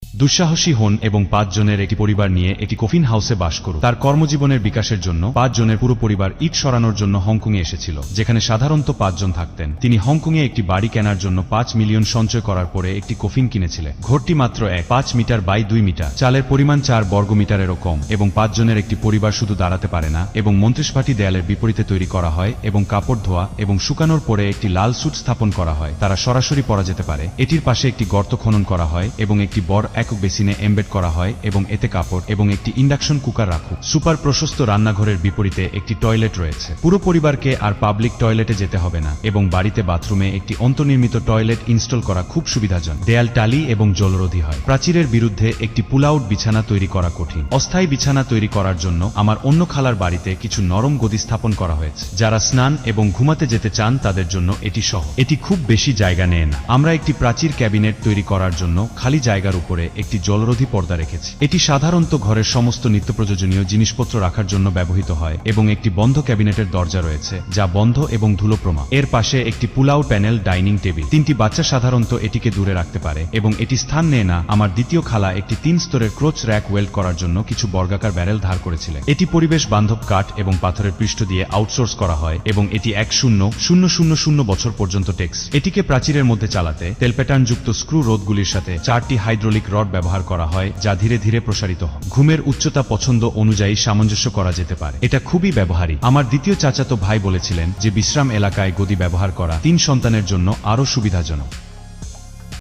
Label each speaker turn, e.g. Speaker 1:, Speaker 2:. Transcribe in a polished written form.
Speaker 1: দুঃসাহসী হন এবং 5 জনের একটি পরিবার নিয়ে একটি কফিন হাউসে বাস করুন। তার কর্মজীবনের বিকাশের জন্য 5 জনের পুরো পরিবার ইট সরানোর জন্য হংকংয়ে এসেছিল, যেখানে সাধারণত 5 জন থাকতেন। তিনি হংকংয়ে একটি বাড়ি কেনার জন্য 5 মিলিয়ন সঞ্চয় করার পরে একটি কফিন কিনেছিলেন। ঘরটি মাত্র 5 মিটার বাই 2 মিটার, চালের পরিমাণ 4 বর্গমিটারেরও কম, এবং 5 জনের একটি পরিবার শুধু দাঁড়াতে পারে না, এবং মন্ত্রিসভাটি দেয়ালের বিপরীতে তৈরি করা হয় এবং কাপড় ধোয়া এবং শুকানোর পরে একটি লাল স্যুট স্থাপন করা হয়। তারা সরাসরি পরা যেতে পারে। এটির পাশে একটি গর্ত খনন করা হয় এবং একটি বড় একক বেসিনে এমবেড করা হয় এবং এতে কাপড় এবং একটি ইন্ডাকশন কুকার রাখুক। সুপার প্রশস্ত রান্নাঘরের বিপরীতে একটি টয়লেট রয়েছে। পুরো পরিবারকে আর পাবলিক টয়লেটে যেতে হবে না, এবং বাড়িতে বাথরুমে একটি অন্তর্নির্মিত টয়লেট ইনস্টল করা খুব সুবিধাজনক। দেয়াল টালি এবং জলরোধী হয়। প্রাচীরের বিরুদ্ধে একটি পুল আউট বিছানা তৈরি করা কঠিন। অস্থায়ী বিছানা তৈরি করার জন্য আমার অন্য খালার বাড়িতে কিছু নরম গদি স্থাপন করা হয়েছে। যারা স্নান এবং ঘুমাতে যেতে চান তাদের জন্য এটি সহজ। এটি খুব বেশি জায়গা নেয় না। আমরা একটি প্রাচীর ক্যাবিনেট তৈরি করার জন্য খালি জায়গার উপরে একটি জলরোধী পর্দা রেখেছি। এটি সাধারণত ঘরের সমস্ত নিত্যপ্রয়োজনীয় জিনিসপত্র রাখার জন্য ব্যবহৃত হয়, এবং একটি বন্ধ ক্যাবিনেটের দরজা রয়েছে যা বন্ধ এবং ধুলোপ্রমা। এর পাশে একটি পুল আউট প্যানেল ডাইনিং টেবিল। 3টি বাচ্চা সাধারণত এটিকে দূরে রাখতে পারে, এবং এটি স্থান নেয় না। আমার দ্বিতীয় খালা একটি 3 স্তরের ক্রোচ র্যাক ওয়েল্ড করার জন্য কিছু বর্গাকার ব্যারেল ধার করেছিলেন। এটি পরিবেশ বান্ধব কাঠ এবং পাথরের পৃষ্ঠ দিয়ে আউটসোর্স করা হয়, এবং এটি 10,000 বছর পর্যন্ত টেক্স। এটিকে প্রাচীরের মধ্যে চালাতে তেল প্যাটার্নযুক্ত স্ক্রু রোধগুলির সাথে 4টি হাইড্রোলিক রড ব্যবহার করা হয়, যা ধীরে ধীরে প্রসারিত হয়। ঘুমের উচ্চতা পছন্দ অনুযায়ী সামঞ্জস্য করা যেতে পারে। এটা খুবই ব্যবহারিক। আমার দ্বিতীয় চাচাতো ভাই বলেছিলেন যে বিশ্রাম এলাকায় গদি ব্যবহার করা 3 সন্তানের জন্য আরও সুবিধাজনক।